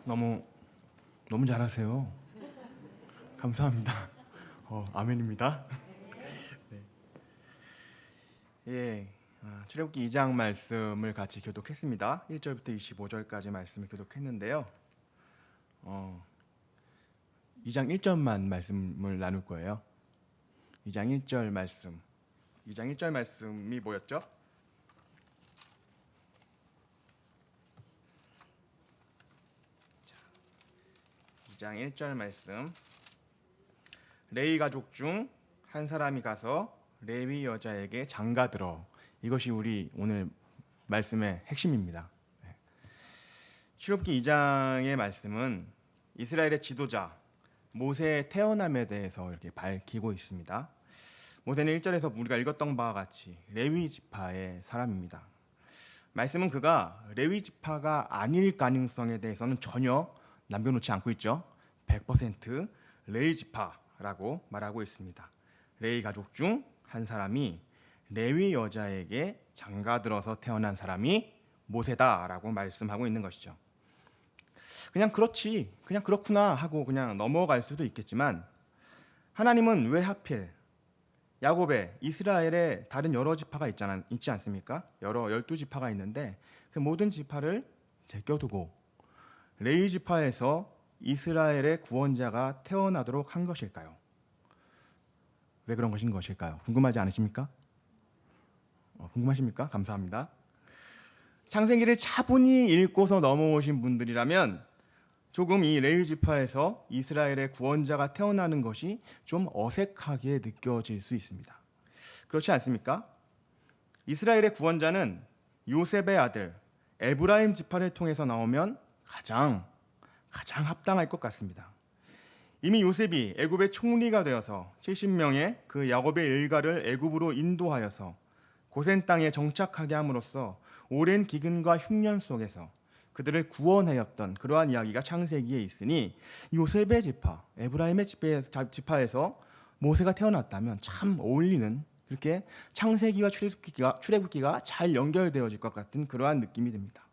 너무 너무 잘하세요. 감사합니다. 아멘입니다. 네. 예, 출애굽기 2장 말씀을 같이 교독했습니다. 1절부터 25절까지 말씀을 교독했는데요. 2장 1절만 말씀을 나눌 거예요. 2장 1절 말씀. 2장 1절 말씀이 뭐였죠? 2장 1절 말씀. 레위 가족 중 한 사람이 가서 레위 여자에게 장가들어. 이것이 우리 오늘 말씀의 핵심입니다. 출애굽기 2장의 말씀은 이스라엘의 지도자 모세의 태어남에 대해서 이렇게 밝히고 있습니다. 모세는 1절에서 우리가 읽었던 바와 같이 레위 지파의 사람입니다. 말씀은 그가 레위 지파가 아닐 가능성에 대해서는 전혀 남겨놓지 않고 있죠. 100% 레위 지파라고 말하고 있습니다. 레위 가족 중 한 사람이 레위 여자에게 장가들어서 태어난 사람이 모세다라고 말씀하고 있는 것이죠. 그냥 그렇지, 그냥 그렇구나 하고 그냥 넘어갈 수도 있겠지만 하나님은 왜 하필 야곱의 이스라엘의 다른 여러 지파가 있지 않습니까? 여러 12지파가 있는데 그 모든 지파를 제껴두고 레위 지파에서 이스라엘의 구원자가 태어나도록 한 것일까요? 왜 그런 것일까요? 궁금하지 않으십니까? 궁금하십니까? 감사합니다. 창세기를 차분히 읽고서 넘어오신 분들이라면 조금 이 레위 지파에서 이스라엘의 구원자가 태어나는 것이 좀 어색하게 느껴질 수 있습니다. 그렇지 않습니까? 이스라엘의 구원자는 요셉의 아들 에브라임 지파를 통해서 나오면 가장 합당할 것 같습니다. 이미 요셉이 애굽의 총리가 되어서 70명의 그 야곱의 일가를 애굽으로 인도하여서 고센 땅에 정착하게 함으로써 오랜 기근과 흉년 속에서 그들을 구원하였던 그러한 이야기가 창세기에 있으니 요셉의 지파, 에브라임의 지파에서 모세가 태어났다면 참 어울리는, 그렇게 창세기와 출애굽기가 잘 연결되어질 것 같은 그러한 느낌이 듭니다.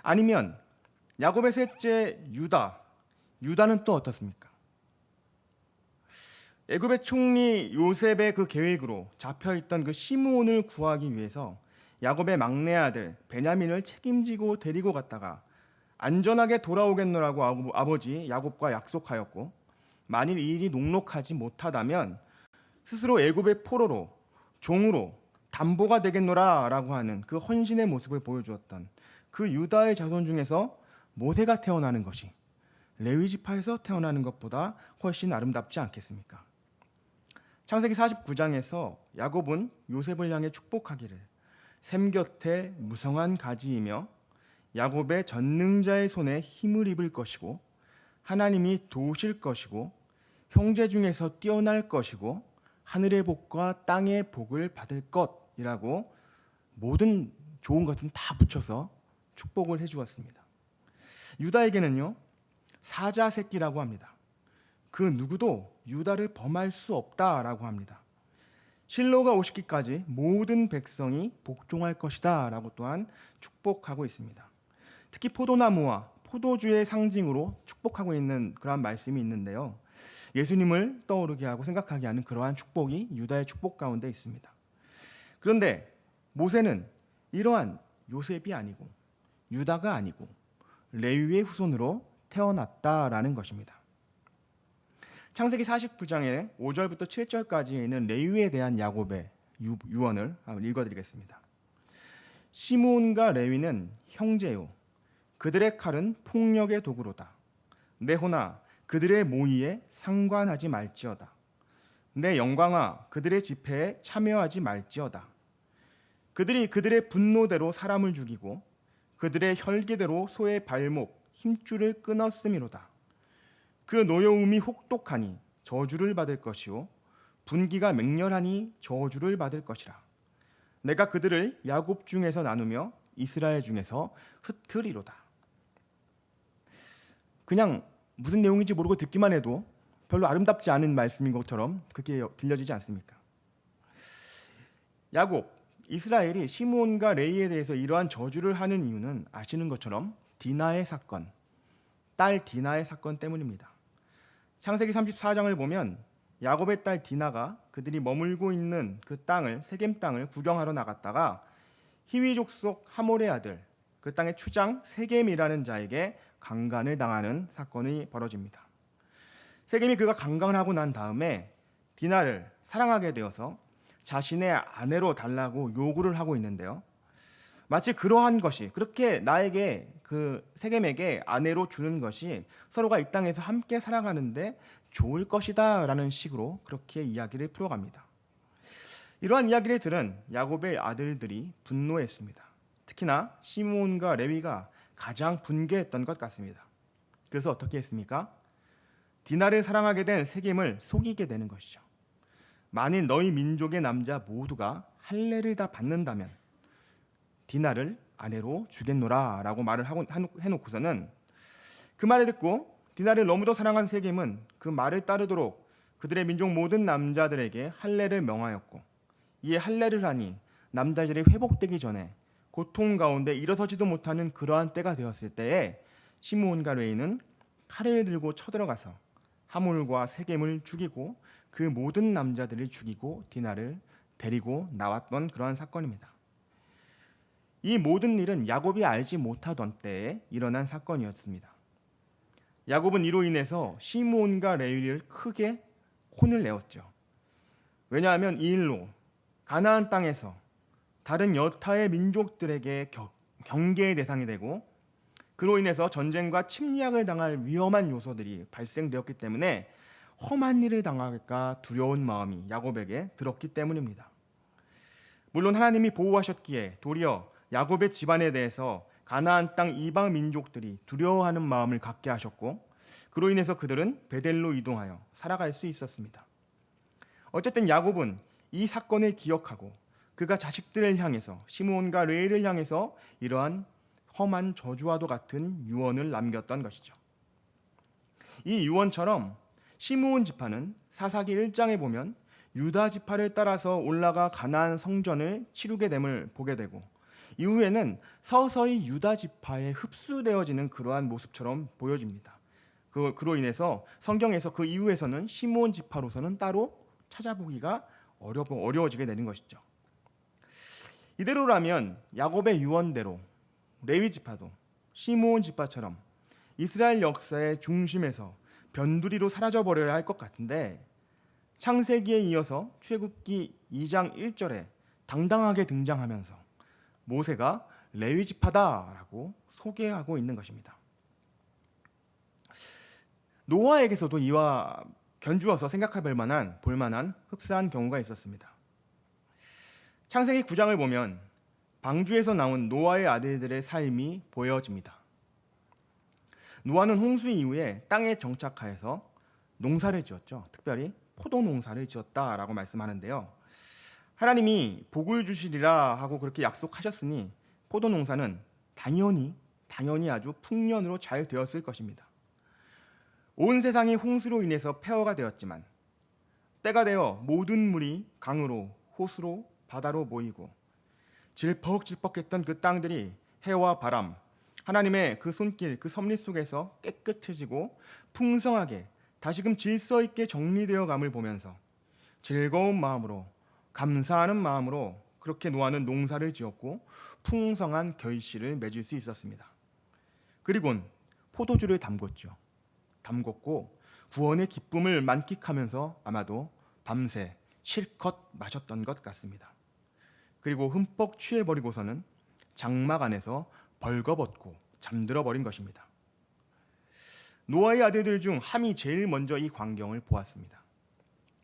아니면 야곱의 셋째 유다는 또 어떻습니까? 애굽의 총리 요셉의 그 계획으로 잡혀있던 그 시므온을 구하기 위해서 야곱의 막내 아들 베냐민을 책임지고 데리고 갔다가 안전하게 돌아오겠노라고 아버지 야곱과 약속하였고, 만일 이 일이 녹록하지 못하다면 스스로 애굽의 포로로, 종으로 담보가 되겠노라라고 하는 그 헌신의 모습을 보여주었던 그 유다의 자손 중에서 모세가 태어나는 것이 레위 지파에서 태어나는 것보다 훨씬 아름답지 않겠습니까? 창세기 49장에서 야곱은 요셉을 향해 축복하기를 샘 곁에 무성한 가지이며 야곱의 전능자의 손에 힘을 입을 것이고 하나님이 도우실 것이고 형제 중에서 뛰어날 것이고 하늘의 복과 땅의 복을 받을 것이라고 모든 좋은 것은 다 붙여서 축복을 해주었습니다. 유다에게는요, 사자 새끼라고 합니다. 그 누구도 유다를 범할 수 없다라고 합니다. 실로가 오시기까지 모든 백성이 복종할 것이다 라고 또한 축복하고 있습니다. 특히 포도나무와 포도주의 상징으로 축복하고 있는 그러한 말씀이 있는데요, 예수님을 떠오르게 하고 생각하게 하는 그러한 축복이 유다의 축복 가운데 있습니다. 그런데 모세는 이러한 요셉이 아니고 유다가 아니고 레위의 후손으로 태어났다라는 것입니다. 창세기 49장의 5절부터 7절까지에 있는 레위에 대한 야곱의 유언을 한번 읽어드리겠습니다. 시므온과 레위는 형제요, 그들의 칼은 폭력의 도구로다. 내 호나 그들의 모의에 상관하지 말지어다. 내 영광아 그들의 집회에 참여하지 말지어다. 그들이 그들의 분노대로 사람을 죽이고 그들의 혈기대로 소의 발목 힘줄을 끊었음이로다. 그 노여움이 혹독하니 저주를 받을 것이요 분기가 맹렬하니 저주를 받을 것이라. 내가 그들을 야곱 중에서 나누며 이스라엘 중에서 흩으리로다. 그냥 무슨 내용인지 모르고 듣기만 해도 별로 아름답지 않은 말씀인 것처럼 그렇게 들려지지 않습니까? 야곱, 이스라엘이 시므온과 레위에 대해서 이러한 저주를 하는 이유는 아시는 것처럼 디나의 사건, 딸 디나의 사건 때문입니다. 창세기 34장을 보면 야곱의 딸 디나가 그들이 머물고 있는 그 땅을, 세겜 땅을 구경하러 나갔다가 히위 족속 하몰의 아들, 그 땅의 추장 세겜이라는 자에게 강간을 당하는 사건이 벌어집니다. 세겜이 그가 강간을 하고 난 다음에 디나를 사랑하게 되어서 자신의 아내로 달라고 요구를 하고 있는데요. 마치 그러한 것이, 그렇게 나에게, 그 세겜에게 아내로 주는 것이 서로가 이 땅에서 함께 살아가는데 좋을 것이다 라는 식으로 그렇게 이야기를 풀어갑니다. 이러한 이야기를 들은 야곱의 아들들이 분노했습니다. 특히나 시므온과 레위가 가장 분개했던 것 같습니다. 그래서 어떻게 했습니까? 디나를 사랑하게 된 세겜을 속이게 되는 것이죠. 만일 너희 민족의 남자 모두가 할례를 다 받는다면 디나를 아내로 주겠노라 라고 말을 해놓고서는 그 말을 듣고 디나를 너무도 사랑한 세겜은 그 말을 따르도록 그들의 민족 모든 남자들에게 할례를 명하였고, 이에 할례를 하니 남자들이 회복되기 전에 고통 가운데 일어서지도 못하는 그러한 때가 되었을 때에 시므온과 레위는 칼을 들고 쳐들어가서 하몰과 세겜을 죽이고 그 모든 남자들을 죽이고 디나를 데리고 나왔던 그러한 사건입니다. 이 모든 일은 야곱이 알지 못하던 때에 일어난 사건이었습니다. 야곱은 이로 인해서 시므온과 레위를 크게 혼을 내었죠. 왜냐하면 이 일로 가나안 땅에서 다른 여타의 민족들에게 경계의 대상이 되고, 그로 인해서 전쟁과 침략을 당할 위험한 요소들이 발생되었기 때문에 험한 일을 당할까 두려운 마음이 야곱에게 들었기 때문입니다. 물론 하나님이 보호하셨기에 도리어 야곱의 집안에 대해서 가나안 땅 이방 민족들이 두려워하는 마음을 갖게 하셨고, 그로 인해서 그들은 베델로 이동하여 살아갈 수 있었습니다. 어쨌든 야곱은 이 사건을 기억하고 그가 자식들을 향해서, 시므온과 레위를 향해서 이러한 험한 저주와도 같은 유언을 남겼던 것이죠. 이 유언처럼 시므온 지파는 사사기 1장에 보면 유다 지파를 따라서 올라가 가나안 성전을 치르게 됨을 보게 되고, 이후에는 서서히 유다 지파에 흡수되어지는 그러한 모습처럼 보여집니다. 그로 인해서 성경에서 그 이후에서는 시므온 지파로서는 따로 찾아보기가 어려워지게 되는 것이죠. 이대로라면 야곱의 유언대로 레위 지파도 시므온 지파처럼 이스라엘 역사의 중심에서 변두리로 사라져버려야 할 것 같은데, 창세기에 이어서 출애굽기 2장 1절에 당당하게 등장하면서 모세가 레위 지파다라고 소개하고 있는 것입니다. 노아에게서도 이와 견주어서 생각해 볼 만한 흡사한 경우가 있었습니다. 창세기 9장을 보면 방주에서 나온 노아의 아들들의 삶이 보여집니다. 노아는 홍수 이후에 땅에 정착하여서 농사를 지었죠. 특별히 포도 농사를 지었다라고 말씀하는데요. 하나님이 복을 주시리라 하고 그렇게 약속하셨으니 포도 농사는 당연히 아주 풍년으로 잘 되었을 것입니다. 온 세상이 홍수로 인해서 폐허가 되었지만 때가 되어 모든 물이 강으로, 호수로, 바다로 모이고 질퍽질퍽했던 그 땅들이 해와 바람, 하나님의 그 손길, 그 섭리 속에서 깨끗해지고 풍성하게 다시금 질서 있게 정리되어 감을 보면서 즐거운 마음으로, 감사하는 마음으로 그렇게 노아는 농사를 지었고 풍성한 결실을 맺을 수 있었습니다. 그리고는 포도주를 담궜고 구원의 기쁨을 만끽하면서 아마도 밤새 실컷 마셨던 것 같습니다. 그리고 흠뻑 취해버리고서는 장막 안에서 벌거벗고 잠들어 버린 것입니다. 노아의 아들들 중 함이 제일 먼저 이 광경을 보았습니다.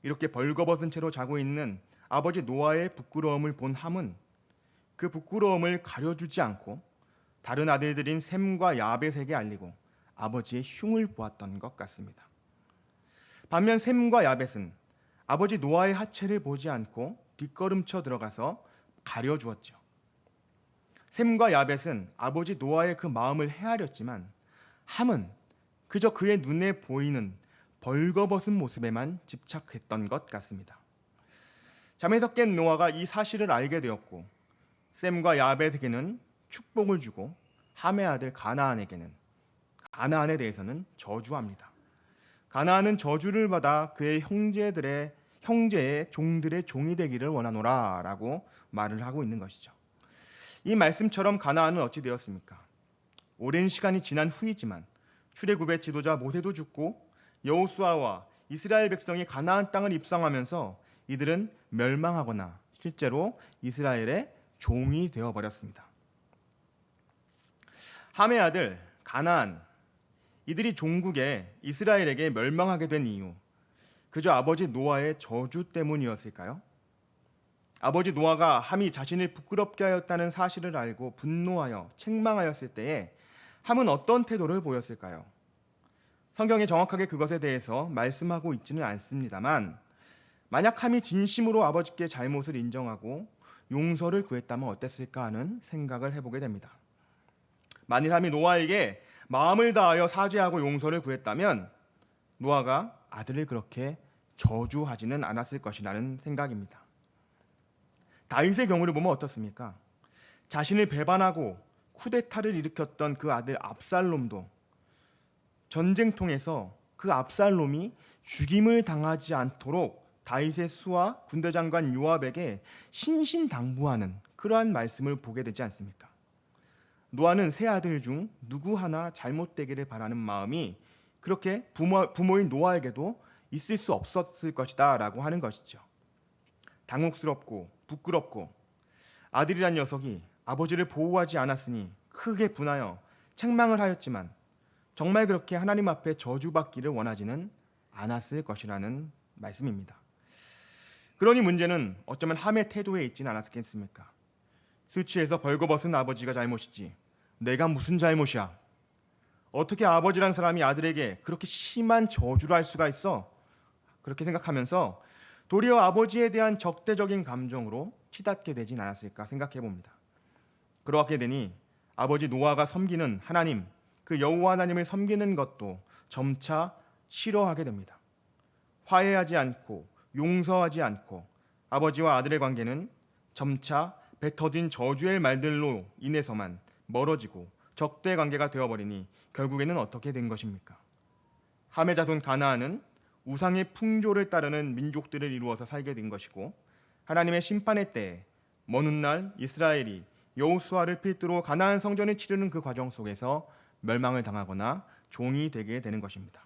이렇게 벌거벗은 채로 자고 있는 아버지 노아의 부끄러움을 본 함은 그 부끄러움을 가려주지 않고 다른 아들들인 셈과 야벳에게 알리고 아버지의 흉을 보았던 것 같습니다. 반면 셈과 야벳은 아버지 노아의 하체를 보지 않고 뒷걸음쳐 들어가서 가려주었죠. 셈과 야벳은 아버지 노아의 그 마음을 헤아렸지만 함은 그저 그의 눈에 보이는 벌거벗은 모습에만 집착했던 것 같습니다. 잠에서 깬 노아가 이 사실을 알게 되었고 셈과 야벳에게는 축복을 주고 함의 아들 가나안에게는 가나안에 대해서는 저주합니다. 가나안은 저주를 받아 그의 형제의 종들의 종이 되기를 원하노라라고 말을 하고 있는 것이죠. 이 말씀처럼 가나안은 어찌 되었습니까? 오랜 시간이 지난 후이지만 출애굽의 지도자 모세도 죽고 여호수아와 이스라엘 백성이 가나안 땅을 입성하면서 이들은 멸망하거나 실제로 이스라엘의 종이 되어 버렸습니다. 함의 아들 가나안, 이들이 종국에 이스라엘에게 멸망하게 된 이유, 그저 아버지 노아의 저주 때문이었을까요? 아버지 노아가 함이 자신을 부끄럽게 하였다는 사실을 알고 분노하여 책망하였을 때에 함은 어떤 태도를 보였을까요? 성경이 정확하게 그것에 대해서 말씀하고 있지는 않습니다만, 만약 함이 진심으로 아버지께 잘못을 인정하고 용서를 구했다면 어땠을까 하는 생각을 해보게 됩니다. 만일 함이 노아에게 마음을 다하여 사죄하고 용서를 구했다면 노아가 아들을 그렇게 저주하지는 않았을 것이라는 생각입니다. 다윗의 경우를 보면 어떻습니까? 자신을 배반하고 쿠데타를 일으켰던 그 아들 압살롬도 전쟁통에서 그 압살롬이 죽임을 당하지 않도록 다윗의 수하 군대장관 요압에게 신신당부하는 그러한 말씀을 보게 되지 않습니까? 노아는 세 아들 중 누구 하나 잘못되기를 바라는 마음이 그렇게 부모인 노아에게도 있을 수 없었을 것이다 라고 하는 것이죠. 당혹스럽고 부끄럽고 아들이란 녀석이 아버지를 보호하지 않았으니 크게 분하여 책망을 하였지만 정말 그렇게 하나님 앞에 저주받기를 원하지는 않았을 것이라는 말씀입니다. 그러니 문제는 어쩌면 함의 태도에 있지는 않았겠습니까? 술 취해서 벌거벗은 아버지가 잘못이지 내가 무슨 잘못이야? 어떻게 아버지란 사람이 아들에게 그렇게 심한 저주를 할 수가 있어? 그렇게 생각하면서 도리어 아버지에 대한 적대적인 감정으로 치닫게 되진 않았을까 생각해 봅니다. 그렇게 되니 아버지 노아가 섬기는 하나님, 그 여호와 하나님을 섬기는 것도 점차 싫어하게 됩니다. 화해하지 않고 용서하지 않고 아버지와 아들의 관계는 점차 뱉어진 저주의 말들로 인해서만 멀어지고 적대 관계가 되어버리니 결국에는 어떻게 된 것입니까? 함의 자손 가나안은 우상의 풍조를 따르는 민족들을 이루어서 살게 된 것이고 하나님의 심판의 때에 먼 훗날 이스라엘이 여호수아를 필두로 가나안 성전을 치르는 그 과정 속에서 멸망을 당하거나 종이 되게 되는 것입니다.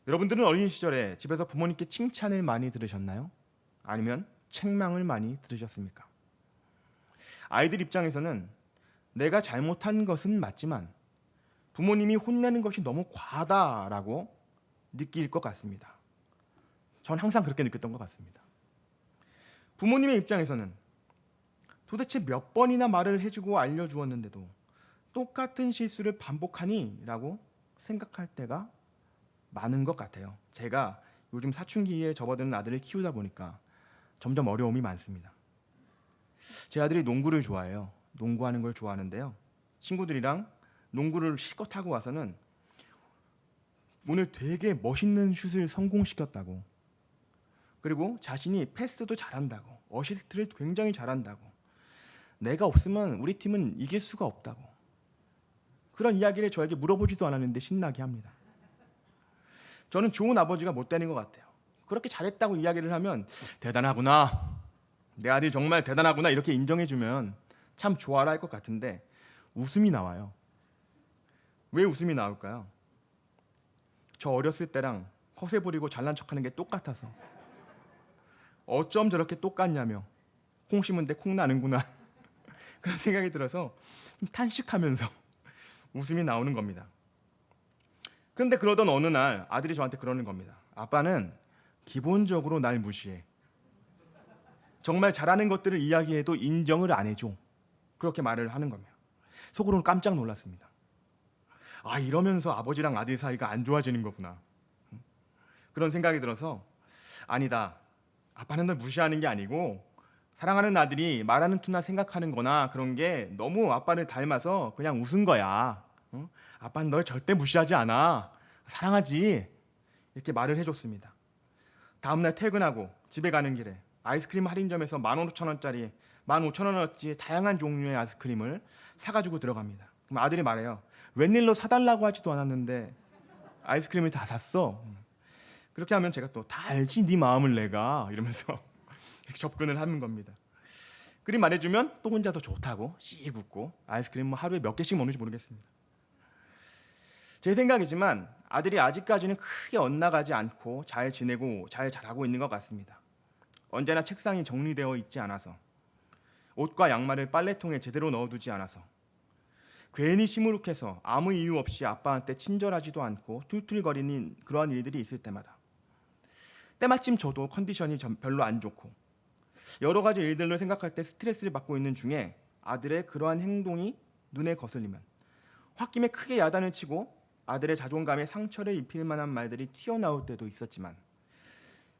여러분들은 어린 시절에 집에서 부모님께 칭찬을 많이 들으셨나요? 아니면 책망을 많이 들으셨습니까? 아이들 입장에서는 내가 잘못한 것은 맞지만 부모님이 혼내는 것이 너무 과하다라고 느낄 것 같습니다. 전 항상 그렇게 느꼈던 것 같습니다. 부모님의 입장에서는 도대체 몇 번이나 말을 해주고 알려주었는데도 똑같은 실수를 반복하니? 라고 생각할 때가 많은 것 같아요. 제가 요즘 사춘기에 접어드는 아들을 키우다 보니까 점점 어려움이 많습니다. 제 아들이 농구를 좋아해요. 농구하는 걸 좋아하는데요. 친구들이랑 농구를 실컷 하고 와서는 오늘 되게 멋있는 슛을 성공시켰다고, 그리고 자신이 패스도 잘한다고, 어시스트를 굉장히 잘한다고, 내가 없으면 우리 팀은 이길 수가 없다고, 그런 이야기를 저에게 물어보지도 않았는데 신나게 합니다. 저는 좋은 아버지가 못 되는 것 같아요. 그렇게 잘했다고 이야기를 하면 대단하구나, 내 아들 정말 대단하구나 이렇게 인정해주면 참 좋아라 할 것 같은데 웃음이 나와요. 왜 웃음이 나올까요? 저 어렸을 때랑 허세 부리고 잘난 척하는 게 똑같아서 어쩜 저렇게 똑같냐며 콩 심은데 콩 나는구나 그런 생각이 들어서 좀 탄식하면서 웃음이 나오는 겁니다. 그런데 그러던 어느 날 아들이 저한테 그러는 겁니다. 아빠는 기본적으로 날 무시해. 정말 잘하는 것들을 이야기해도 인정을 안 해줘. 그렇게 말을 하는 겁니다. 속으로는 깜짝 놀랐습니다. 아, 이러면서 아버지랑 아들 사이가 안 좋아지는 거구나. 그런 생각이 들어서 아니다. 아빠는 널 무시하는 게 아니고 사랑하는 아들이 말하는 투나 생각하는 거나 그런 게 너무 아빠를 닮아서 그냥 웃은 거야. 응? 아빠는 널 절대 무시하지 않아. 사랑하지. 이렇게 말을 해줬습니다. 다음날 퇴근하고 집에 가는 길에 아이스크림 할인점에서 15,000원짜리 15,000원어치 다양한 종류의 아이스크림을 사가지고 들어갑니다. 그럼 아들이 말해요. 웬일로 사달라고 하지도 않았는데 아이스크림을 다 샀어. 그렇게 하면 제가 또 다 알지 네 마음을 내가 이러면서 이렇게 접근을 하는 겁니다. 그리 말해주면 또 혼자 더 좋다고 씩 웃고 아이스크림 뭐 하루에 몇 개씩 먹는지 모르겠습니다. 제 생각이지만 아들이 아직까지는 크게 엇나가지 않고 잘 지내고 잘 자라고 있는 것 같습니다. 언제나 책상이 정리되어 있지 않아서, 옷과 양말을 빨래통에 제대로 넣어두지 않아서, 괜히 시무룩해서 아무 이유 없이 아빠한테 친절하지도 않고 툴툴거리는 그러한 일들이 있을 때마다 때마침 저도 컨디션이 별로 안 좋고 여러 가지 일들을 생각할 때 스트레스를 받고 있는 중에 아들의 그러한 행동이 눈에 거슬리면 홧김에 크게 야단을 치고 아들의 자존감에 상처를 입힐 만한 말들이 튀어나올 때도 있었지만,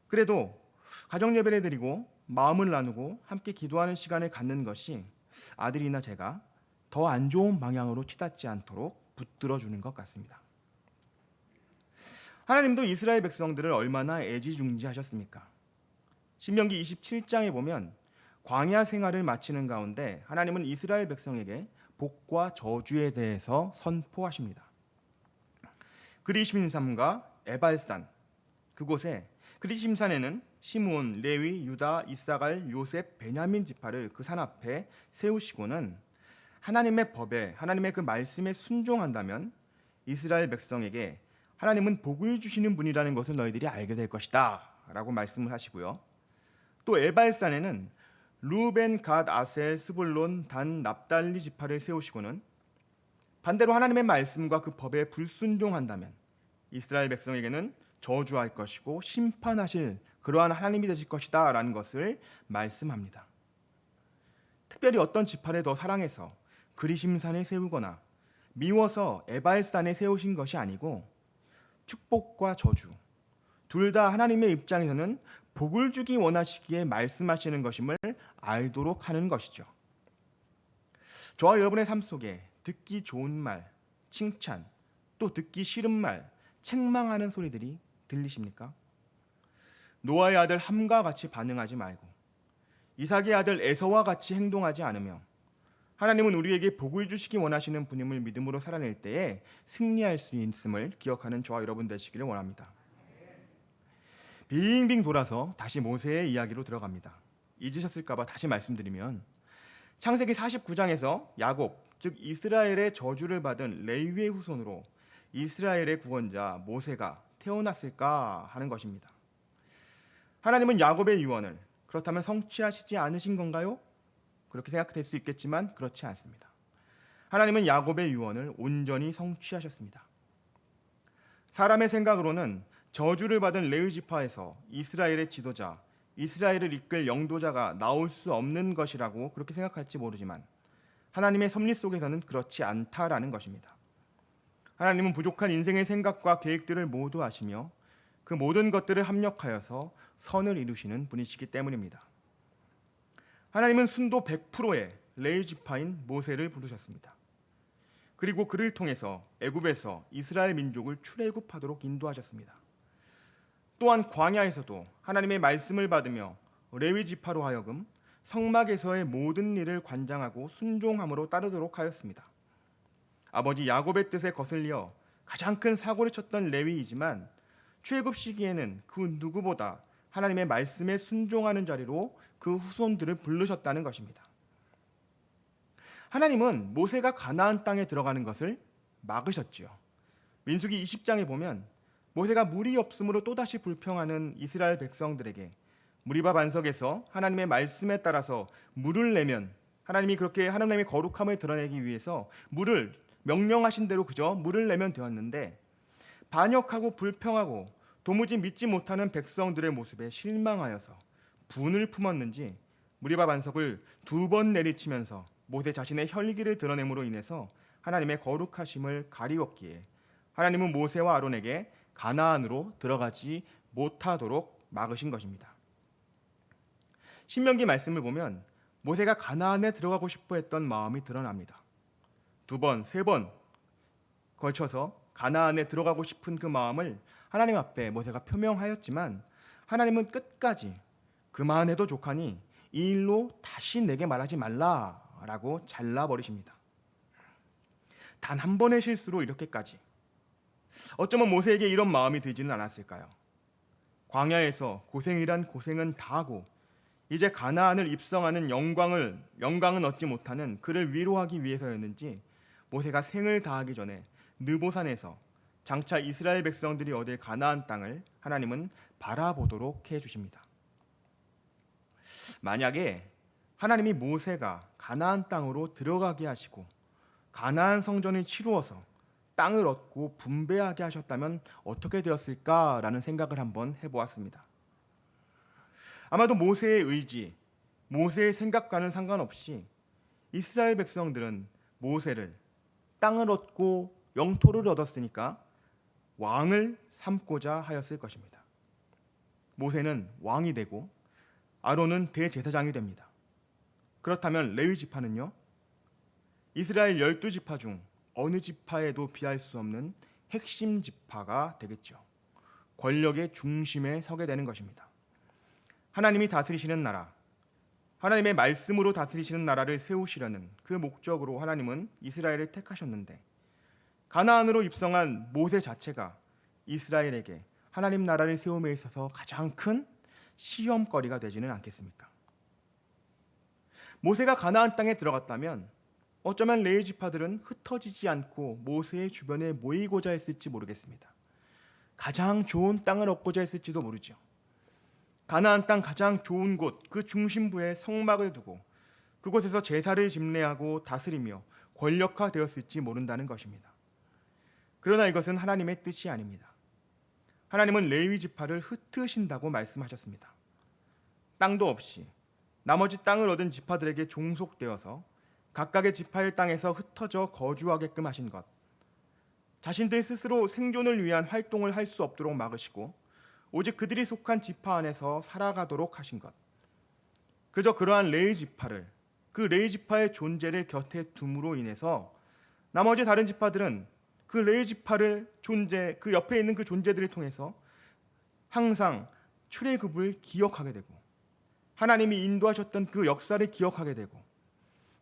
그래도 가정 예배를 드리고 마음을 나누고 함께 기도하는 시간을 갖는 것이 아들이나 제가 더 안 좋은 방향으로 치닫지 않도록 붙들어 주는 것 같습니다. 하나님도 이스라엘 백성들을 얼마나 애지중지하셨습니까? 신명기 27장에 보면 광야 생활을 마치는 가운데 하나님은 이스라엘 백성에게 복과 저주에 대해서 선포하십니다. 그리심산과 에발산, 그곳에 그리심산에는 시므온, 레위, 유다, 이사갈, 요셉, 베냐민 지파를 그 산 앞에 세우시고는 하나님의 법에, 하나님의 그 말씀에 순종한다면 이스라엘 백성에게 하나님은 복을 주시는 분이라는 것을 너희들이 알게 될 것이다 라고 말씀을 하시고요. 또 에발산에는 루벤, 갓, 아셀, 스불론, 단, 납달리 지파를 세우시고는 반대로 하나님의 말씀과 그 법에 불순종한다면 이스라엘 백성에게는 저주할 것이고 심판하실 그러한 하나님이 되실 것이다 라는 것을 말씀합니다. 특별히 어떤 지파를 더 사랑해서 그리심산에 세우거나 미워서 에발산에 세우신 것이 아니고 축복과 저주 둘 다 하나님의 입장에서는 복을 주기 원하시기에 말씀하시는 것임을 알도록 하는 것이죠. 저와 여러분의 삶 속에 듣기 좋은 말, 칭찬, 또 듣기 싫은 말, 책망하는 소리들이 들리십니까? 노아의 아들 함과 같이 반응하지 말고 이삭의 아들 에서와 같이 행동하지 않으며 하나님은 우리에게 복을 주시기 원하시는 분임을 믿음으로 살아낼 때에 승리할 수 있음을 기억하는 저와 여러분 되시기를 원합니다. 빙빙 돌아서 다시 모세의 이야기로 들어갑니다. 잊으셨을까 봐 다시 말씀드리면 창세기 49장에서 야곱, 즉 이스라엘의 저주를 받은 레위의 후손으로 이스라엘의 구원자 모세가 태어났을까 하는 것입니다. 하나님은 야곱의 유언을 그렇다면 성취하시지 않으신 건가요? 그렇게 생각될 수 있겠지만 그렇지 않습니다. 하나님은 야곱의 유언을 온전히 성취하셨습니다. 사람의 생각으로는 저주를 받은 레위 지파에서 이스라엘의 지도자, 이스라엘을 이끌 영도자가 나올 수 없는 것이라고 그렇게 생각할지 모르지만 하나님의 섭리 속에서는 그렇지 않다라는 것입니다. 하나님은 부족한 인생의 생각과 계획들을 모두 아시며 그 모든 것들을 합력하여서 선을 이루시는 분이시기 때문입니다. 하나님은 순도 100%의 레위 지파인 모세를 부르셨습니다. 그리고 그를 통해서 애굽에서 이스라엘 민족을 출애굽하도록 인도하셨습니다. 또한 광야에서도 하나님의 말씀을 받으며 레위 지파로 하여금 성막에서의 모든 일을 관장하고 순종함으로 따르도록 하였습니다. 아버지 야곱의 뜻에 거슬려 가장 큰 사고를 쳤던 레위이지만 출애굽 시기에는 그 누구보다 하나님의 말씀에 순종하는 자리로 그 후손들을 부르셨다는 것입니다. 하나님은 모세가 가나안 땅에 들어가는 것을 막으셨지요. 민수기 20장에 보면 모세가 물이 없으므로 또다시 불평하는 이스라엘 백성들에게 무리바 반석에서 하나님의 말씀에 따라서 물을 내면 하나님이 그렇게 하나님의 거룩함을 드러내기 위해서 물을 명령하신 대로 그저 물을 내면 되었는데 반역하고 불평하고 도무지 믿지 못하는 백성들의 모습에 실망하여서 분을 품었는지 무리바 반석을 2번 내리치면서 모세 자신의 혈기를 드러냄으로 인해서 하나님의 거룩하심을 가리웠기에 하나님은 모세와 아론에게 가나안으로 들어가지 못하도록 막으신 것입니다. 신명기 말씀을 보면 모세가 가나안에 들어가고 싶어 했던 마음이 드러납니다. 2번, 3번 걸쳐서 가나안에 들어가고 싶은 그 마음을 하나님 앞에 모세가 표명하였지만 하나님은 끝까지 그만해도 족하니 이 일로 다시 내게 말하지 말라라고 잘라버리십니다. 단 한 번의 실수로 이렇게까지. 어쩌면 모세에게 이런 마음이 들지는 않았을까요? 광야에서 고생이란 고생은 다 하고 이제 가나안을 입성하는 영광은 얻지 못하는 그를 위로하기 위해서였는지 모세가 생을 다하기 전에 느보산에서 장차 이스라엘 백성들이 얻을 가나안 땅을 하나님은 바라보도록 해 주십니다. 만약에 하나님이 모세가 가나안 땅으로 들어가게 하시고 가나안 성전을 치루어서 땅을 얻고 분배하게 하셨다면 어떻게 되었을까라는 생각을 한번 해보았습니다. 아마도 모세의 의지, 모세의 생각과는 상관없이 이스라엘 백성들은 모세를 땅을 얻고 영토를 얻었으니까 왕을 삼고자 하였을 것입니다. 모세는 왕이 되고 아론은 대제사장이 됩니다. 그렇다면 레위 지파는요? 이스라엘 12지파 중 어느 지파에도 비할 수 없는 핵심 지파가 되겠죠. 권력의 중심에 서게 되는 것입니다. 하나님이 다스리시는 나라, 하나님의 말씀으로 다스리시는 나라를 세우시려는 그 목적으로 하나님은 이스라엘을 택하셨는데 가나안으로 입성한 모세 자체가 이스라엘에게 하나님 나라를 세움에 있어서 가장 큰 시험거리가 되지는 않겠습니까? 모세가 가나안 땅에 들어갔다면 어쩌면 레위 지파들은 흩어지지 않고 모세의 주변에 모이고자 했을지 모르겠습니다. 가장 좋은 땅을 얻고자 했을지도 모르죠. 가나안 땅 가장 좋은 곳, 그 중심부에 성막을 두고 그곳에서 제사를 집례하고 다스리며 권력화되었을지 모른다는 것입니다. 그러나 이것은 하나님의 뜻이 아닙니다. 하나님은 레위 지파를 흩으신다고 말씀하셨습니다. 땅도 없이 나머지 땅을 얻은 지파들에게 종속되어서 각각의 지파의 땅에서 흩어져 거주하게끔 하신 것, 자신들 스스로 생존을 위한 활동을 할 수 없도록 막으시고 오직 그들이 속한 지파 안에서 살아가도록 하신 것, 그저 그러한 레위 지파를, 그 레위 지파의 존재를 곁에 둠으로 인해서 나머지 다른 지파들은 그 레위 지파를 존재, 그 옆에 있는 그 존재들을 통해서 항상 출애굽을 기억하게 되고 하나님이 인도하셨던 그 역사를 기억하게 되고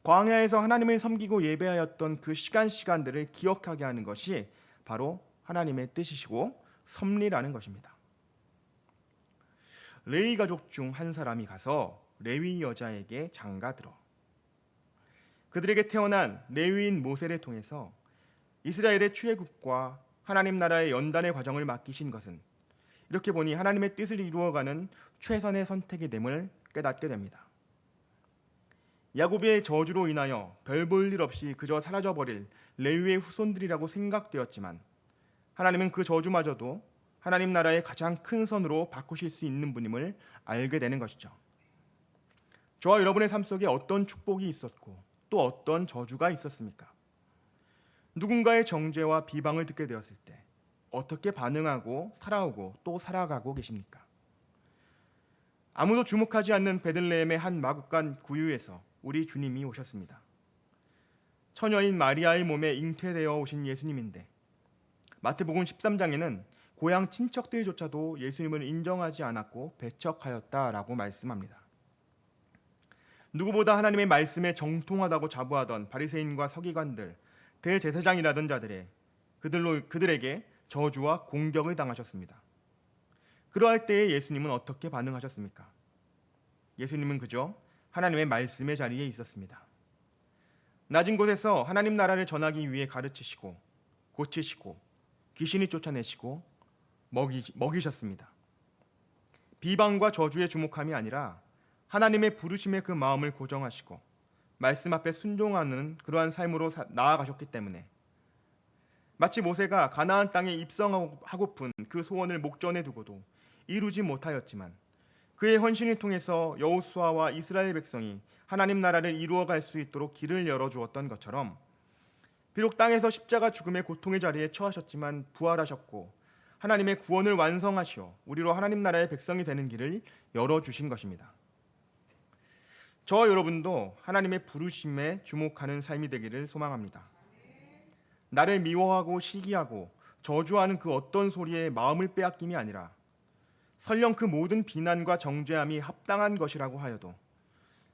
광야에서 하나님을 섬기고 예배하였던 그 시간들을 기억하게 하는 것이 바로 하나님의 뜻이시고 섭리라는 것입니다. 레위 가족 중 한 사람이 가서 레위 여자에게 장가들어 그들에게 태어난 레위인 모세를 통해서 이스라엘의 출애굽과 하나님 나라의 연단의 과정을 맡기신 것은 이렇게 보니 하나님의 뜻을 이루어가는 최선의 선택이 됨을 깨닫게 됩니다. 야곱의 저주로 인하여 별 볼 일 없이 그저 사라져버릴 레위의 후손들이라고 생각되었지만 하나님은 그 저주마저도 하나님 나라의 가장 큰 선으로 바꾸실 수 있는 분임을 알게 되는 것이죠. 저와 여러분의 삶 속에 어떤 축복이 있었고 또 어떤 저주가 있었습니까? 누군가의 정죄와 비방을 듣게 되었을 때 어떻게 반응하고 살아오고 또 살아가고 계십니까? 아무도 주목하지 않는 베들레헴의 한 마구간 구유에서 우리 주님이 오셨습니다. 처녀인 마리아의 몸에 잉태되어 오신 예수님인데 마태복음 13장에는 고향 친척들조차도 예수님을 인정하지 않았고 배척하였다라고 말씀합니다. 누구보다 하나님의 말씀에 정통하다고 자부하던 바리새인과 서기관들, 대제사장이라던 자들의 그들에게 저주와 공격을 당하셨습니다. 그러할 때에 예수님은 어떻게 반응하셨습니까? 예수님은 그저 하나님의 말씀의 자리에 있었습니다. 낮은 곳에서 하나님 나라를 전하기 위해 가르치시고 고치시고 귀신이 쫓아내시고 먹이셨습니다. 비방과 저주에 주목함이 아니라 하나님의 부르심의 그 마음을 고정하시고 말씀 앞에 순종하는 그러한 삶으로 나아가셨기 때문에 마치 모세가 가나안 땅에 입성하고픈 그 소원을 목전에 두고도 이루지 못하였지만 그의 헌신을 통해서 여호수아와 이스라엘 백성이 하나님 나라를 이루어갈 수 있도록 길을 열어주었던 것처럼 비록 땅에서 십자가 죽음의 고통의 자리에 처하셨지만 부활하셨고 하나님의 구원을 완성하시어 우리로 하나님 나라의 백성이 되는 길을 열어주신 것입니다. 저와 여러분도 하나님의 부르심에 주목하는 삶이 되기를 소망합니다. 나를 미워하고 시기하고 저주하는 그 어떤 소리에 마음을 빼앗김이 아니라 설령 그 모든 비난과 정죄함이 합당한 것이라고 하여도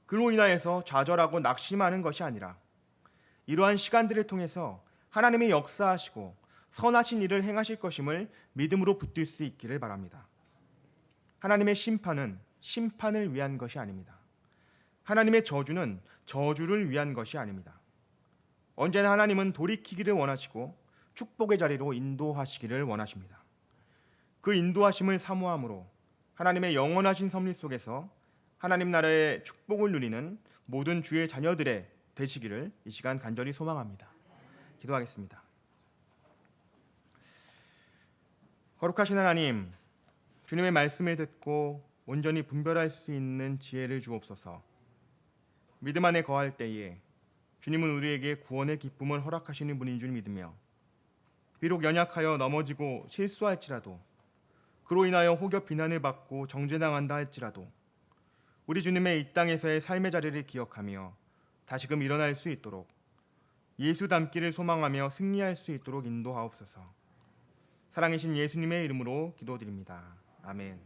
그로 인하여서 좌절하고 낙심하는 것이 아니라 이러한 시간들을 통해서 하나님이 역사하시고 선하신 일을 행하실 것임을 믿음으로 붙들 수 있기를 바랍니다. 하나님의 심판은 심판을 위한 것이 아닙니다. 하나님의 저주는 저주를 위한 것이 아닙니다. 언제나 하나님은 돌이키기를 원하시고 축복의 자리로 인도하시기를 원하십니다. 그 인도하심을 사모함으로 하나님의 영원하신 섭리 속에서 하나님 나라의 축복을 누리는 모든 주의 자녀들의 되시기를 이 시간 간절히 소망합니다. 기도하겠습니다. 거룩하신 하나님, 주님의 말씀을 듣고 온전히 분별할 수 있는 지혜를 주옵소서. 믿음 안에 거할 때에 주님은 우리에게 구원의 기쁨을 허락하시는 분인 줄 믿으며 비록 연약하여 넘어지고 실수할지라도 그로 인하여 혹여 비난을 받고 정죄당한다 할지라도 우리 주님의 이 땅에서의 삶의 자리를 기억하며 다시금 일어날 수 있도록 예수 닮기를 소망하며 승리할 수 있도록 인도하옵소서. 사랑이신 예수님의 이름으로 기도드립니다. 아멘.